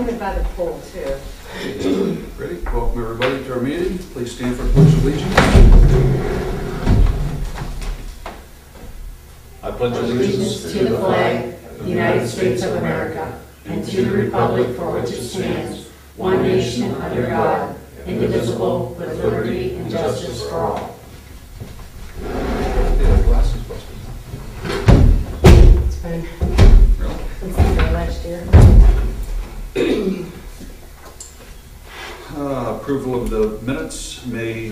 it by the pool too. Ready? Welcome everybody to our meeting. Please stand for the Pledge of Allegiance. I pledge allegiance to the flag of the United States of America and to the republic for which it stands, one nation under God, indivisible, with liberty and justice for all. Glasses busted. It's been Really? since the last year. Approval of the minutes, Monday,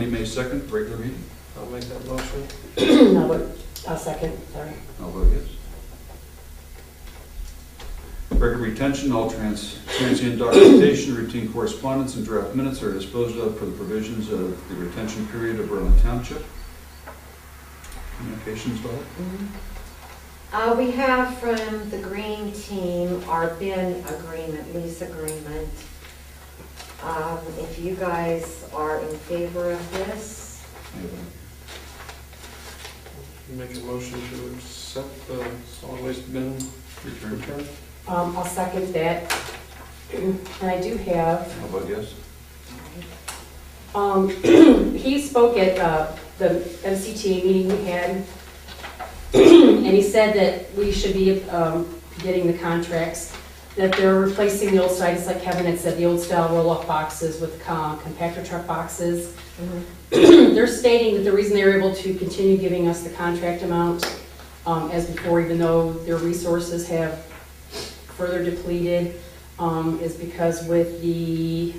May 2nd, regular meeting. I'll make that motion. No, but I'll second, sorry. I'll vote yes. Record retention, all transient documentation, routine correspondence, and draft minutes are disposed of for the provisions of the retention period of Berlin Township. Communications, Bob? We have from the green team our bin agreement, lease agreement. If you guys are in favor of this, Make a motion to accept the solid waste bin return. I'll second that. And I do have, How about yes? he spoke at the MCT meeting we had, and he said that we should be getting the contracts, that they're replacing the old style, just like Kevin had said, the old style roll-off boxes with compactor truck boxes. They're stating that the reason they were able to continue giving us the contract amount as before, even though their resources have further depleted, is because with in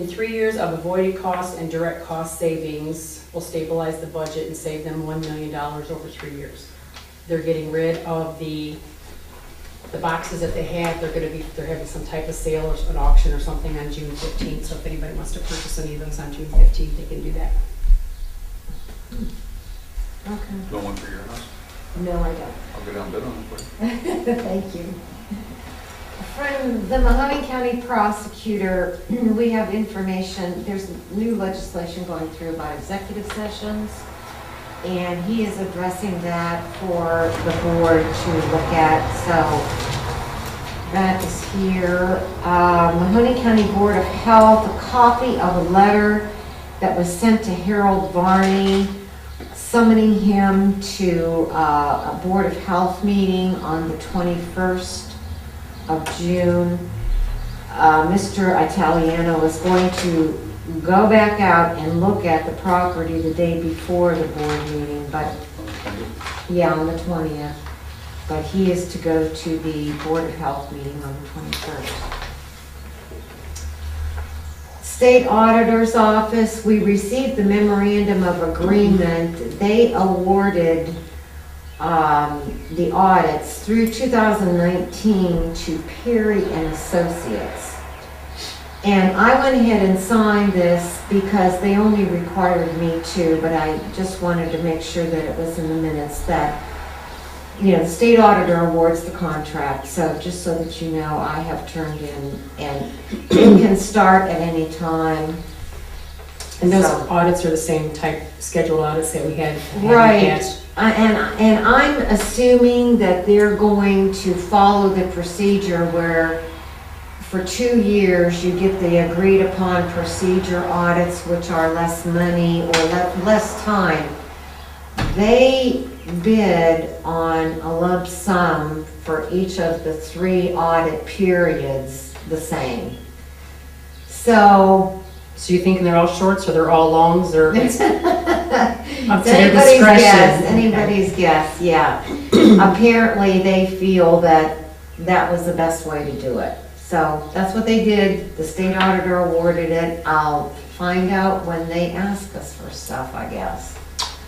3 years of avoided cost and direct cost savings, will stabilize the budget and save them $1 million over 3 years. They're getting rid of the boxes that they have. They're having some type of sale or an auction or something on June 15th. So if anybody wants to purchase any of those on June 15th, they can do that. okay. Don't want for your house? No, I don't. I'll go down and bid on it for you. Thank you. From the Mahoning County prosecutor, we have information. There's new legislation going through about executive sessions, and he is addressing that for the board to look at. So that is here. Mahoning County Board of Health, a copy of a letter that was sent to Harold Varney summoning him to a Board of Health meeting on the 21st of June. Mr. Italiano is going to go back out and look at the property the day before the board meeting, but yeah, on the 20th. But he is to go to the Board of Health meeting on the 21st. State Auditor's Office, we received the memorandum of agreement. They awarded the audits through 2019 to Perry and Associates. And I went ahead and signed this because they only required me to, but I just wanted to make sure that it was in the minutes that, you know, the state auditor awards the contract. So just so that you know, I have turned in, and it can start at any time. And those audits are the same type scheduled audits that we had. Right. And I'm assuming that they're going to follow the procedure where for 2 years you get the agreed upon procedure audits, which are less money or less time. They bid on a lump sum for each of the 3 audit periods the same. So you thinking they're all shorts or they're all longs, or it's up to their anybody's discretion? guess, anybody's guess, yeah. Apparently they feel that that was the best way to do it. So that's what they did. The state auditor awarded it. I'll find out when they ask us for stuff, I guess.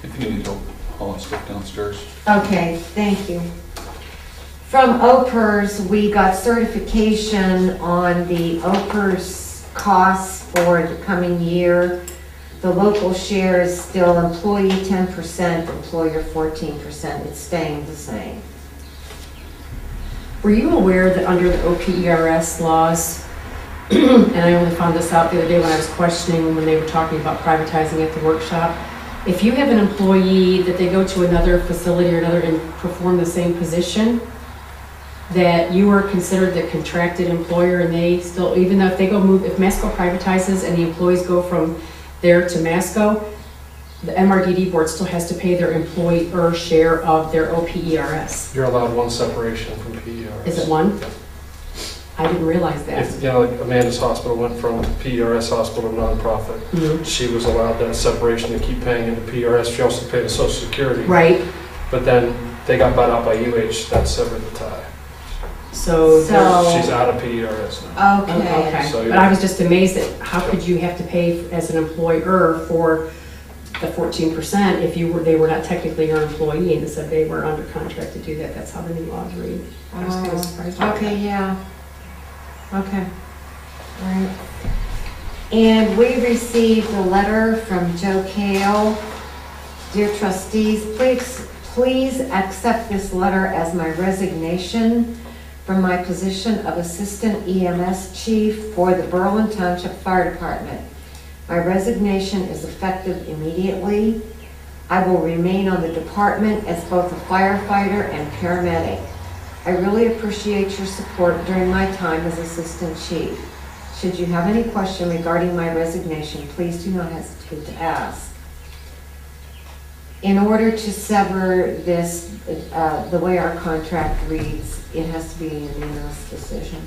If you need help hauling stuff downstairs. Okay, thank you. From OPERS, we got certification on the OPERS costs for the coming year. The local share is still employee 10%, employer 14%. It's staying the same. Were you aware that under the OPERS laws, and I only found this out the other day when I was questioning when they were talking about privatizing at the workshop, if you have an employee that they go to another facility or another and perform the same position, that you are considered the contracted employer and they still, even though if they go move, if Masco privatizes and the employees go from there to Masco, the MRDD board still has to pay their employer share of their OPERS. You're allowed one separation from PERS. Is it one? Yeah. I didn't realize that. If, you know, like Amanda's hospital went from PERS hospital to nonprofit. Mhm. She was allowed that separation to keep paying into PERS. She also paid the Social Security. Right, But then they got bought out by UH. That severed the tie. so. She's out of PERS now. Okay. Okay, So but I was just amazed at how could you have to pay as an employer for the 14% if you were, they were not technically your employee and said they were under contract to do that. That's how the new laws read. I was kind of surprised. by Okay, that. yeah. Okay. All right. And we received a letter from Joe Kale. Dear trustees, please accept this letter as my resignation from my position of Assistant EMS Chief for the Berlin Township Fire Department. My resignation is effective immediately. I will remain on the department as both a firefighter and paramedic. I really appreciate your support during my time as Assistant Chief. Should you have any question regarding my resignation, please do not hesitate to ask. In order to sever this, the way our contract reads, it has to be a unanimous decision.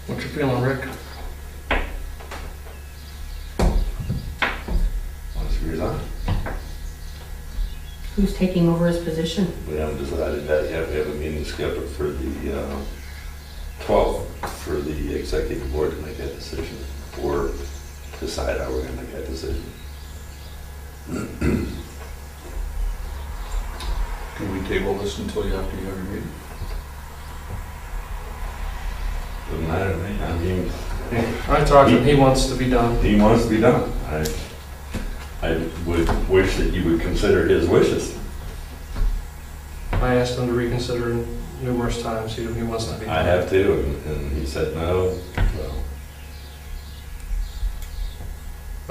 What's your feeling, Rick? Wants to resign. Who's taking over his position? We haven't decided that yet. We have a meeting scheduled for the 12th for the executive board to make that decision or decide how we're going to make that decision. Can we table this until you after you have your meeting? Doesn't matter to me. I mean, I talked to him. He wants to be done. he wants to be done. I would wish that you would consider his wishes. I asked him to reconsider numerous times. He wants to be done. I have to, and he said no. So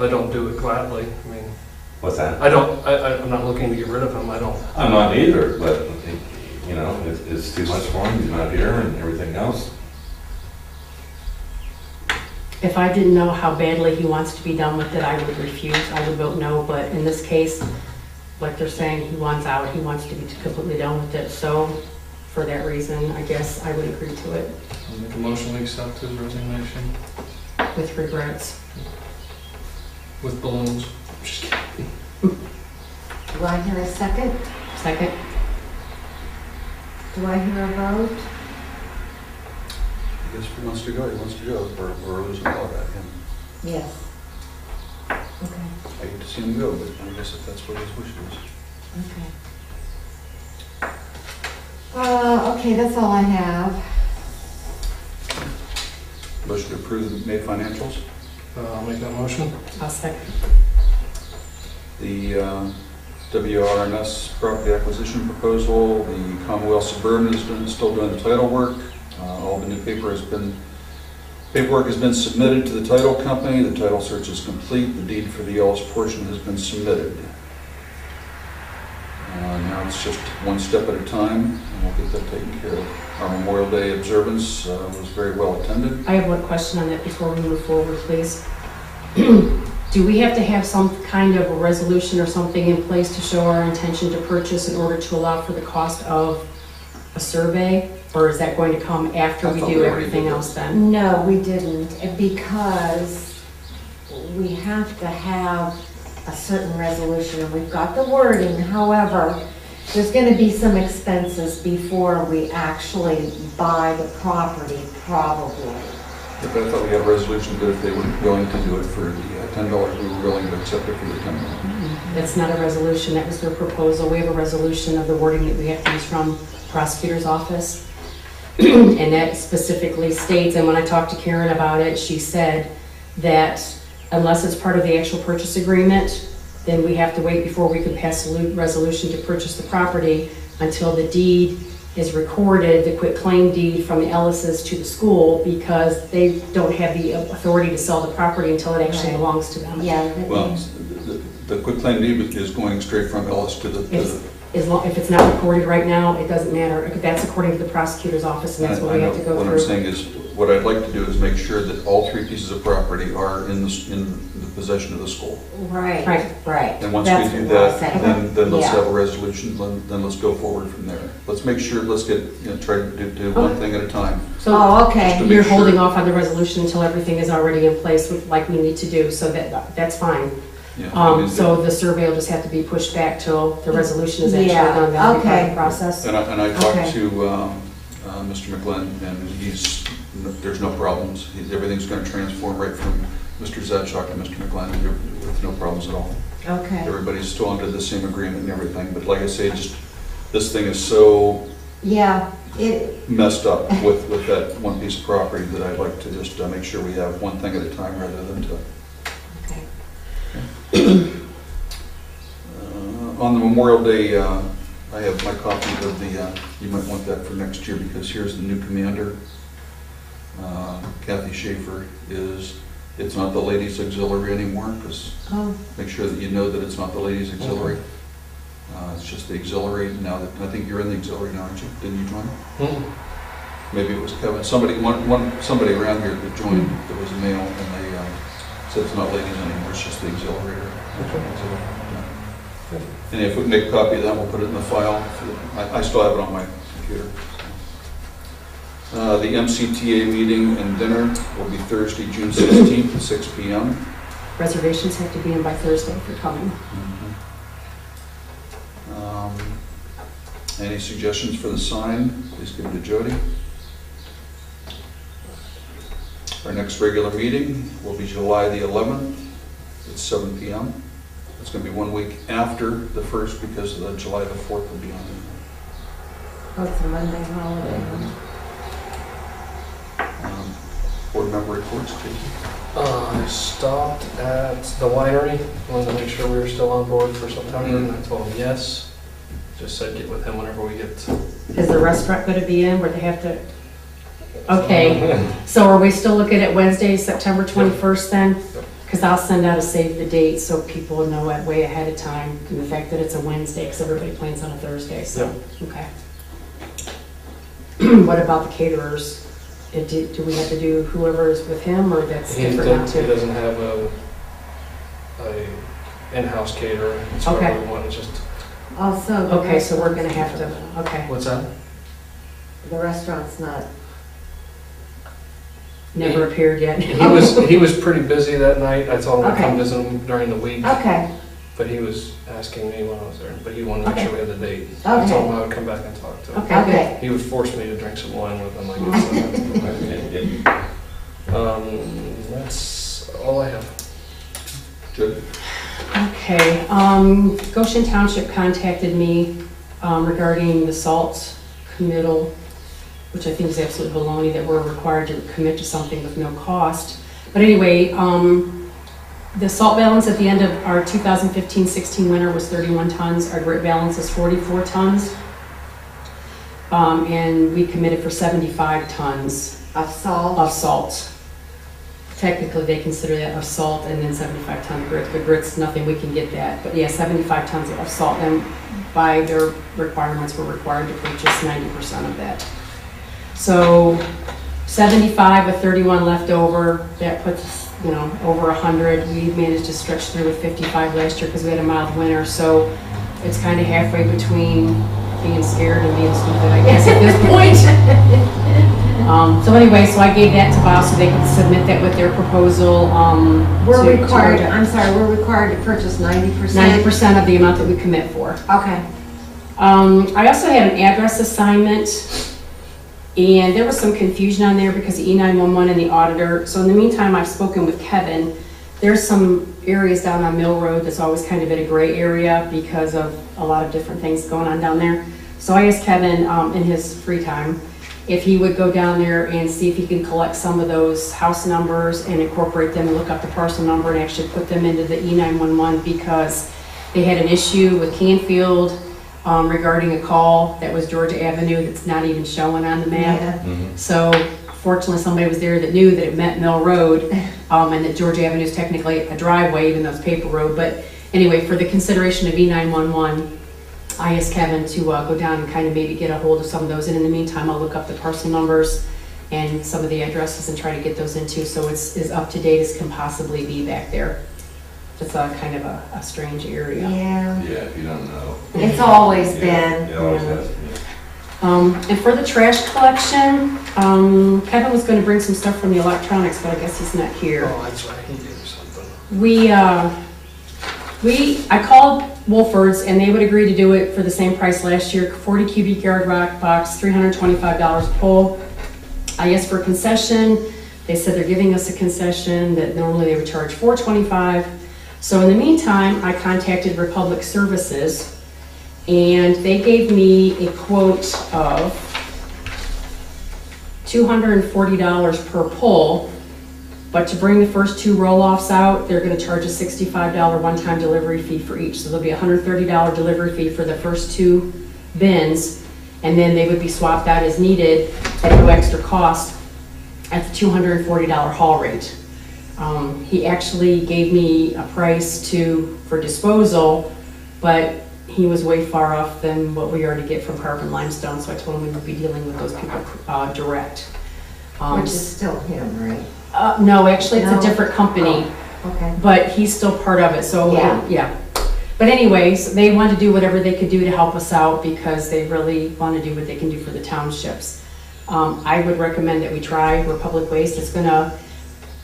I don't do it gladly. I mean, what's that? I'm not looking to get rid of him. I don't. I'm not either, but you know, it's too much for him. He's not here and everything else. If I didn't know how badly he wants to be done with it, I would refuse. I would vote no, but in this case, like they're saying, he wants out, he wants to be completely done with it. So for that reason, I guess I would agree to it I'll make a motion to accept his resignation with regrets. with balloons. Just kidding. Do I hear a second? Second? Do I hear a vote? I guess if he wants to go, he wants to go, or lose a lot at him. Yes. Okay, I hate to see him go, but I guess if that's what his wish is. okay. Okay, that's all I have. Motion to approve the May financials. I'll make that motion. I'll second. The WRNS property acquisition proposal, the Commonwealth Suburban is still doing the title work. All the new paperwork has been submitted to the title company. The title search is complete. The deed for the Ellis portion has been submitted. Now it's just one step at a time, and we'll get that taken care of. Our Memorial Day observance was very well attended. I have one question on that before we move forward, please. Do we have to have some kind of a resolution or something in place to show our intention to purchase in order to allow for the cost of a survey? Or is that going to come after I we thought do we already everything did else then? No, we didn't, because we have to have a certain resolution, and we've got the wording. However, there's going to be some expenses before we actually buy the property, probably. But I thought we had a resolution that if they were willing to do it for the $10, we were willing to accept it for the $10. That's not a resolution, that was their proposal. We have a resolution of the wording that we have to use from the prosecutor's office. And that specifically states, and when I talked to Karen about it, she said that unless it's part of the actual purchase agreement, then we have to wait before we can pass a resolution to purchase the property until the deed is recorded, the quitclaim deed from the Ellis's to the school, because they don't have the authority to sell the property until it actually Right. belongs to them. Yeah. Well, the quitclaim deed is going straight from Ellis to the. If it's not recorded right now, it doesn't matter. That's according to the prosecutor's office, and that's what we have to go What through. I'm saying is, what I'd like to do is make sure that all 3 pieces of property are in the possession of the school. Right, Right. right. And once That's we do what I was that, saying. then let's Yeah. have a resolution, then let's go forward from there. Let's make sure, let's get, try to do one thing at a time. So Oh, okay. to make you're sure. holding off on the resolution until everything is already in place, like we need to do, so that's fine. Yeah, I mean, So the survey will just have to be pushed back till the resolution is actually Yeah, done. That'll be part of okay. the process. And I talked Okay. to Mr. McGlynn, and there's no problems. Everything's going to transform right from Mr. Zadchuk to Mr. McGlynn with no problems at all. Okay. Everybody's still under the same agreement and everything, but like I say, just, this thing is so Yeah, it, messed up with that one piece of property that I'd like to just make sure we have one thing at a time rather than to. okay. On the Memorial Day, I have my copy of the, you might want that for next year, because here's the new commander. Kathy Schaefer it's not the ladies auxiliary anymore, because Oh, make sure that you know that it's not the ladies auxiliary. It's just the auxiliary now that, I think you're in the auxiliary now, aren't you? Didn't you join? Maybe it was Kevin, somebody around here that joined, that was a male, and they said it's not ladies anymore, it's just the auxiliary. And if we can make a copy of that, we'll put it in the file. I still have it on my computer. The MCTA meeting and dinner will be Thursday, June 16th at 6 p.m. Reservations have to be in by Thursday if you're coming. Any suggestions for the sign? Please give it to Jody. Our next regular meeting will be July the 11th at 7 p.m. It's going to be 1 week after the 1st, because the July the 4th will be on there. oh, it's a Monday holiday. Board member reports, Casey. I stopped at the winery, wanted to make sure we were still on board for September, and I told him yes. Just said get with him whenever we get. Is the restaurant going to be in where they have to? Okay, so are we still looking at Wednesday, September 21st then? Because I'll send out a save the date so people know it way ahead of time, and the fact that it's a Wednesday, because everybody plans on a Thursday, so, okay. What about the caterers? Do we have to do whoever is with him, or that's He different now too? doesn't have a in-house caterer. It's Okay. whatever we want, it's just, Also. Okay, so we're gonna have to, okay, what's that? The restaurant's not, never appeared yet. He was pretty busy that night. I told him I'd come Okay. visit him during the week, okay, but he was asking me when I was there, but he wanted to make Okay. sure we had the date. I told okay, him I would come back and talk to him. Okay, good. okay. He would force me to drink some wine with him, I guess. That's all I have. Good. Okay, Goshen Township contacted me regarding the salt committal, which I think is absolute baloney that we're required to commit to something with no cost. But anyway, the salt balance at the end of our 2015-16 winter was 31 tons. Our grit balance is 44 tons. And we committed for 75 tons Of salt. of salt. Technically, they consider that of salt, and then 75 ton grit. The grit's nothing, we can get that. But yeah, 75 tons of salt, and by their requirements, we're required to purchase 90% of that. So 75 with 31 left over, that puts us, over 100. We managed to stretch through with 55 last year because we had a mild winter. So it's kind of halfway between being scared and being stupid, I guess, at this point. So anyway, so I gave that to Bob so they could submit that with their proposal. We're to- required, to- I'm sorry, we're required to purchase 90%? 90% of the amount that we commit for. Okay, I also had an address assignment, and there was some confusion on there because of E911 and the auditor. So in the meantime, I've spoken with Kevin. There's some areas down on Mill Road that's always kind of in a gray area because of a lot of different things going on down there. So I asked Kevin in his free time if he would go down there and see if he can collect some of those house numbers and incorporate them and look up the parcel number and actually put them into the E911, because they had an issue with Canfield regarding a call that was Georgia Avenue that's not even showing on the map. yeah, So fortunately, somebody was there that knew that it meant Mill Road, and that Georgia Avenue is technically a driveway, even though it's paper road. But anyway, for the consideration of E911, I asked Kevin to go down and kind of maybe get a hold of some of those, and in the meantime, I'll look up the parcel numbers and some of the addresses and try to get those into, so it's as up to date as can possibly be back there. It's a kind of a strange area. Yeah, Yeah, if you don't know. it's always Yeah, been. it always Yeah. has, yeah. And for the trash collection, Kevin was going to bring some stuff from the electronics, but I guess he's not here. Oh, that's right, he gave me something. I called Wolford's and they would agree to do it for the same price last year, 40 cubic yard rock box, $325 a pull. I asked for a concession. They said they're giving us a concession that normally they would charge $425. So in the meantime, I contacted Republic Services and they gave me a quote of $240 per pull. But to bring the first 2 roll-offs out, they're gonna charge a $65 one-time delivery fee for each. So there'll be a $130 delivery fee for the first 2 bins, and then they would be swapped out as needed at no extra cost at the $240 haul rate. He actually gave me a price for disposal, but he was way far off than what we already get from Carbon Limestone, so I told him we would be dealing with those people direct. Which is still him, right? No, actually, it's No. a different company, Okay. but he's still part of it, so, Yeah. But anyways, they want to do whatever they could do to help us out because they really want to do what they can do for the townships. I would recommend that we try Republic Waste. It's gonna,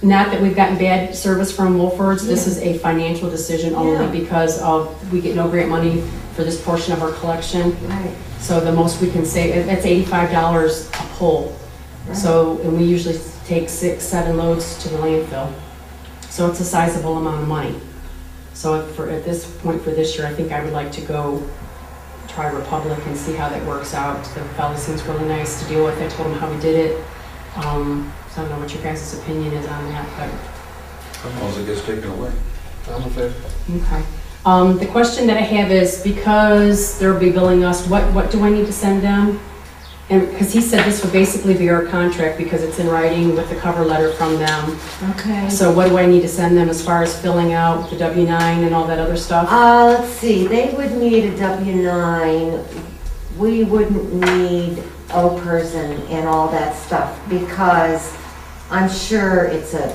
not that we've gotten bad service from Wolford's, this is a financial decision only Yeah. because we get no grant money for this portion of our collection. Right. So the most we can save, that's $85 a pull. Right. So, and we usually take 6, 7 loads to the landfill. So it's a sizable amount of money. So at this point for this year, I think I would like to go try Republic and see how that works out. The fellow seems really nice to deal with. I told him how we did it. So I don't know what your guys' opinion is on that, but. As long as it gets taken away. I'm in favor. Okay. The question that I have is, because they'll be billing us, what do I need to send them? And because he said this would basically be our contract because it's in writing with the cover letter from them. Okay. So what do I need to send them as far as filling out the W-9 and all that other stuff? Let's see, they would need a W-9. We wouldn't need OPERS and all that stuff because I'm sure it's a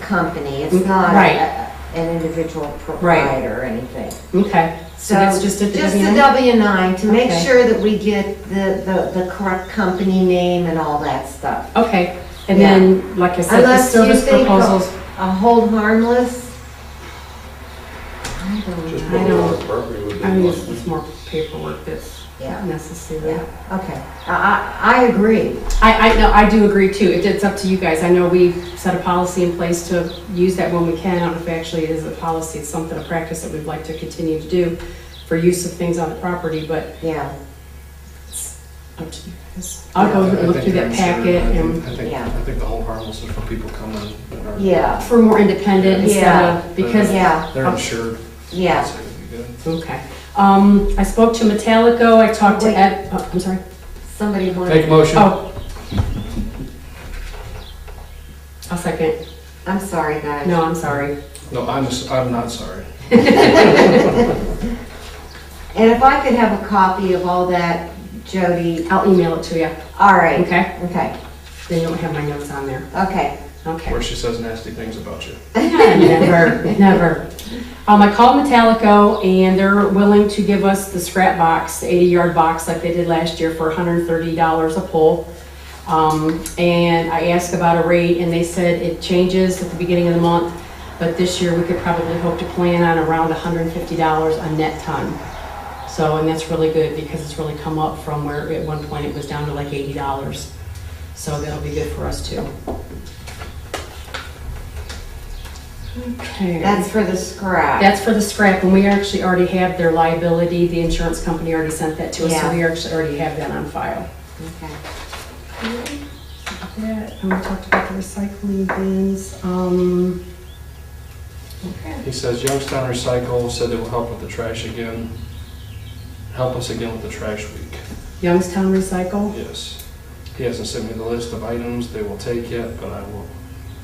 company. It's not Right. an individual proprietor or anything. Okay, so that's just a Just a W-9? W-9 to make Okay. sure that we get the correct company name and all that stuff. Okay, and then, like I said, the Unless you service think proposals. a hold harmless. Just I put it don't- on the property would be I mean, fine. it's more paperwork that's Yeah. necessary. Yeah, okay. I agree. I do agree too. It's up to you guys. I know we've set a policy in place to use that when we can. I don't know if actually it is a policy, it's something, a practice that we'd like to continue to do for use of things on the property, but Yeah, it's up to you guys. I'll go and look through that packet and Yeah. I think the whole harmless is for people coming that are. yeah, for more independent instead Yeah. of, because, yeah, They're insured. yeah. So it'd be good. okay. I spoke to Metallico, I talked to Wait. Ed, I'm sorry. Somebody Make a wanted, motion. Oh. I'll second. I'm sorry, guys. No, I'm sorry. No, I'm not sorry. And if I could have a copy of all that, Jody. I'll email it to you, All right. okay? Okay, Then you don't have my notes on there. okay. Okay. Where she says nasty things about you. Never, never. I called Metallico and they're willing to give us the scrap box, the 80-yard box like they did last year for $130 a pull. And I asked about a rate and they said it changes at the beginning of the month, but this year we could probably hope to plan on around $150 a net ton. So, and that's really good because it's really come up from where at one point it was down to like $80. So that'll be good for us too. Okay. That's for the scrap. That's for the scrap, and we actually already have their liability, the insurance company already sent that to us, so Yeah. we actually already have that on file. Okay. That, and we talked about the recycling bins, okay. He says Youngstown Recycle said they will help with the trash again. Help us again with the trash week. Youngstown Recycle, Yes. He hasn't sent me the list of items they will take yet, but I will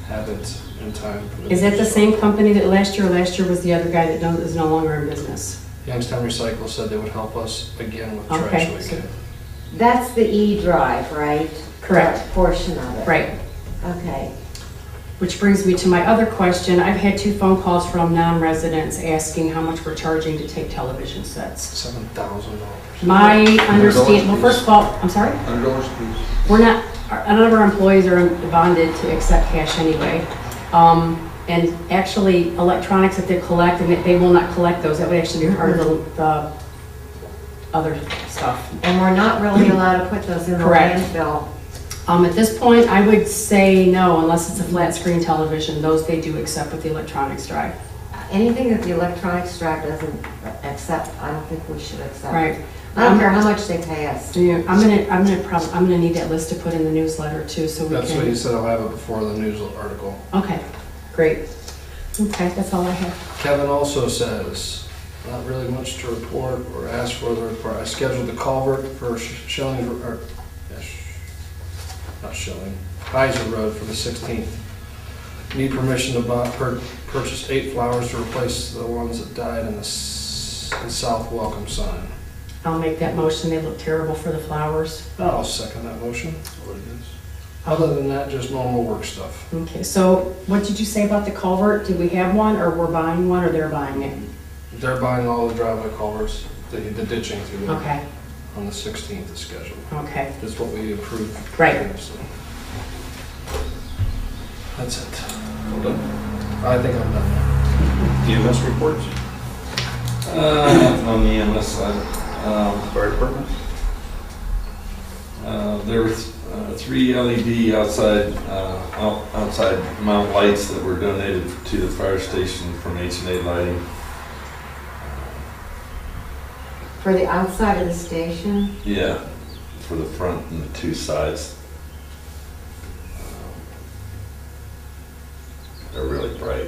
have it in time. For Is that the same company that last year was the other guy that is no longer in business? Youngstown Recycle said they would help us again with Okay, trash so- weekend. That's the E drive, right? Correct. That portion of it. Right. Okay. Which brings me to my other question. I've had 2 phone calls from non-residents asking how much we're charging to take television sets. $7,000. My understanding, well, first of all, I'm sorry? $100 please. We're not, none of our employees are bonded to accept cash anyway. And actually, electronics that they collect, and they will not collect those, that would actually be part of the other stuff. And we're not really allowed to put those in the Correct. landfill. At this point, I would say no, unless it's a flat screen television. Those they do accept with the electronics drive. Anything that the electronics drive doesn't accept, I don't think we should accept. Right. I don't care how much they pay us. Yeah, I'm gonna need that list to put in the newsletter too, so we can. That's what he said, I'll have it before the news article. Okay, great. Okay, that's all I have. Kevin also says, not really much to report or ask for the report. I scheduled the culvert for Shelling, or, not Shelling, Heiser Road for the 16th. Need permission to purchase 8 flowers to replace the ones that died in the South Welcome sign. I'll make that motion. They look terrible for the flowers. I'll second that motion. Other than that, just normal work stuff. Okay, so what did you say about the culvert? Do we have one, or we're buying one, or they're buying it? They're buying all the driveway culverts, the ditching through there. Okay, On the 16th is scheduled. okay, That's what we approved. Right. previously. That's it. Well done. I think I'm done. EMS reports, Nothing on the EMS side. fire department. There were 3 LED outside mount lights that were donated to the fire station from H&A Lighting. For the outside of the station, Yeah, for the front and the 2 sides. They're really bright.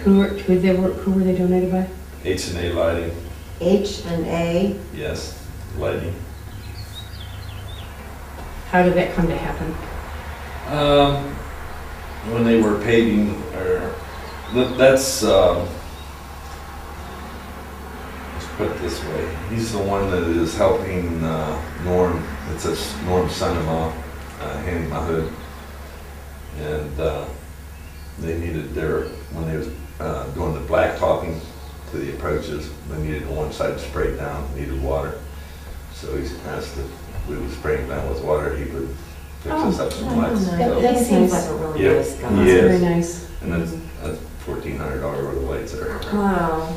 who were they donated by? H&A Lighting, H&A, yes, lighting. How did that come to happen? When they were paving, or that's let's put it this way. He's the one that is helping Norm. It's Norm's son-in-law, Handy my hood, and they needed when they was doing the black topping to the approaches, they needed one side sprayed down, needed water. So he asked if we would spray him down with water, he would fix us up some lights. that So- That's seems nice. like a really Yeah. nice guy. That's Yes. very nice. And that's $1,400 worth of lights there. Wow.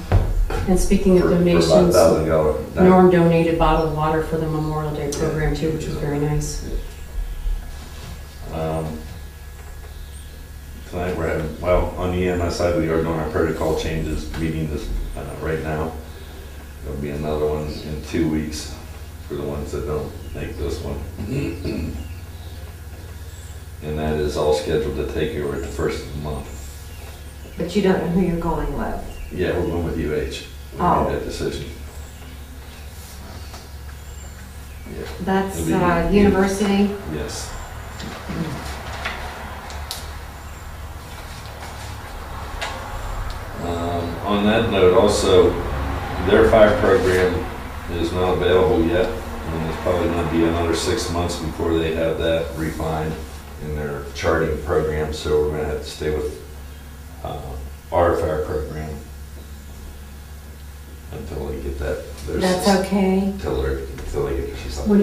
And speaking of For about donations, $1,000. Norm donated bottled water for the Memorial Day program too, which was very nice. Tonight we're having, well, on the EMS side, we are doing our protocol changes, meeting this right now. There'll be another one in 2 weeks for the ones that don't make this one. And that is all scheduled to take over at the first of the month. But you don't know who you're going with. Yeah, we're going with UH. We Oh. made that decision. Yeah, That's It'll be- university. yes. On that note, also, their fire program is not available yet, and it's probably going to be another 6 months before they have that refined in their charting program, so we're going to have to stay with our fire program until they get that. That's okay. Until they get What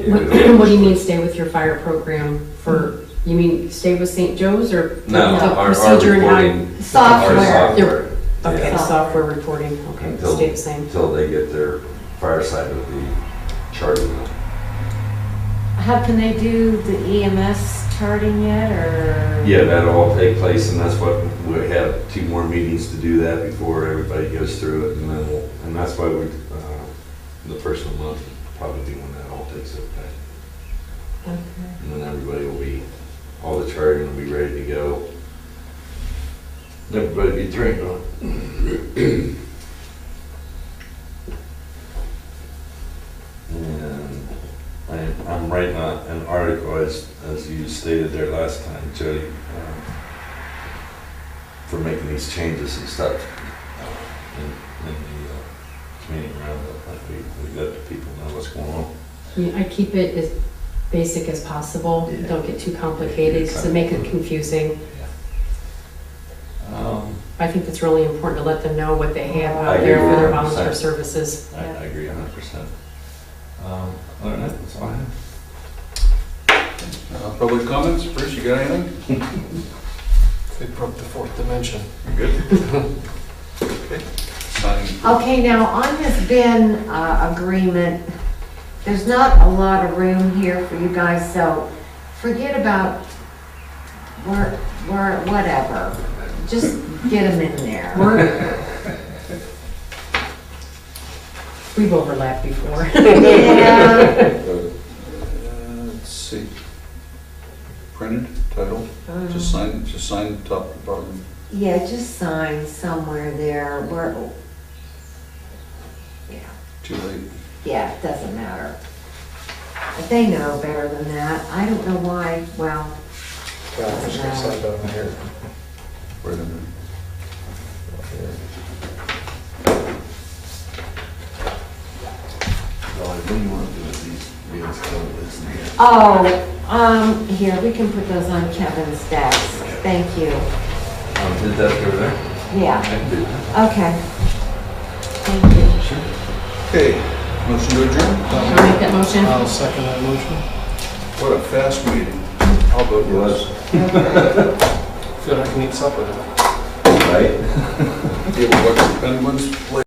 what do you mean stay with your fire program for, you mean stay with St. Joe's or? No, the our procedure and how- reporting. Software. Our software. Okay, Yeah. software reporting, okay, Until- stay the same. Until they get their fire side of the charting. How can they do the EMS charting yet, or? Yeah, that'll all take place, and that's what, we have 2 more meetings to do that before everybody goes through it, and then and that's why the first of the month will probably be when that all takes effect. Okay. And then everybody will be, all the charting will be ready to go. Everybody be trained on it. And I'm writing an article, as you stated there last time, Jody, for making these changes and stuff in the community roundup. Like we let the people know what's going on. I mean, I keep it as basic as possible. Yeah. Don't get too complicated because it makes it confusing. I think it's really important to let them know what they have I out there agree for their 100%. volunteer services. I agree 100%. Other than that, that's all I have. Public comments, Bruce, you got anything? They broke the fourth dimension. You good? Okay. Signing. Okay, now on this bin agreement, there's not a lot of room here for you guys, so forget about whatever. Just get them in there. We've overlapped before. Yeah. Let's see. Printed, title, just sign top and bottom. Yeah, just sign somewhere there where, yeah, Too late. yeah, it doesn't matter. But they know better than that. I don't know why, well, Yeah, I'm just gonna sign down here. Wait a minute. What do you want to do with these real stories? oh, here, we can put those on Kevin's desk. Thank you. His desk over there? Yeah, I can do that. okay. Thank you. Okay, motion to adjourn? Can I make that motion? I'll second that motion. What a fast meeting. I'll vote It was. yes. Feel like I can eat supper now. Right? Yeah, well, what's the penguins play?